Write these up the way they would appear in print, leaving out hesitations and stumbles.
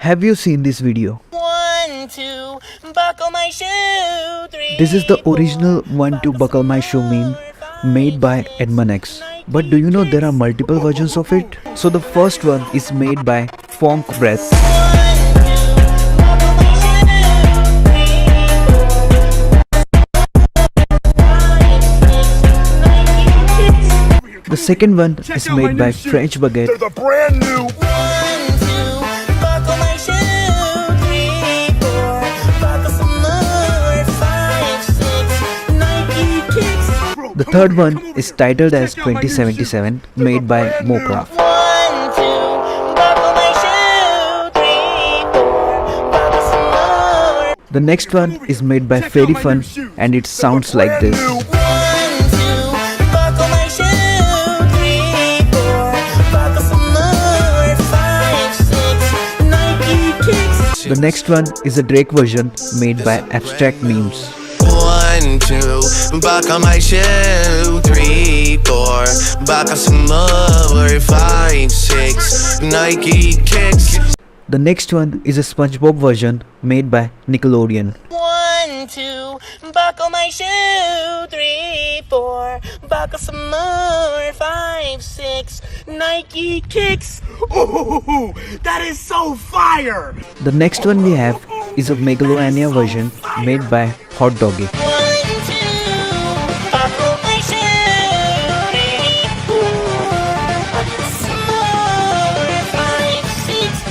Have you seen this video? 1, 2, buckle my shoe. 3. This is the original 1 2 buckle my shoe meme made by X. But do you know there are multiple versions of it? So the first one is made by Funk Breath. The second one is made by French Baguette. They're the brand new. 1, 2, buckle my shoe. 3, 4, buckle some more. 5, 6, Nike kicks. The third one is titled as 2077, made by Mocraft. 1, 2, buckle my shoe. 3, 4, buckle some more. The next one is made by Fairy Fun and it sounds like this. 1, 2, buckle my shoe. 3, 4, buckle some more. 5, 6, Nike kicks. The next one is a Drake version made by Abstract Memes. 1, 2, buckle my shoe. 3, 4, buckle some more. 5, 6, Nike kicks. The next one is a SpongeBob version made by Nickelodeon. 1, 2, buckle my shoe. 3, 4, buckle some more. 5, 6, Nike kicks. Ooh, that is so fire! The next one we have is a Megalomania version made by Hot Doggy. 1, 2, buckle my shoe. 3, 4, buckle some more. 5, 6,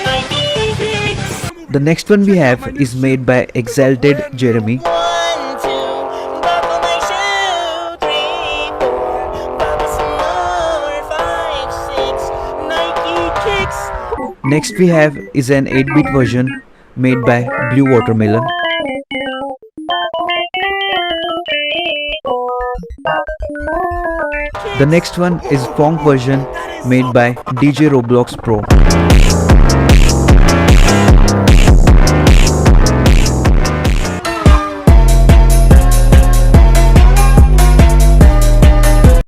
Nike kicks. The next one we have is made by Exalted Jeremy. 1, 2, buckle my shoe. 3, 4, buckle some more. 5, 6, Nike kicks. Next we have is an 8-bit version made by Blue Watermelon. The next one is Funk version made by DJ Roblox Pro.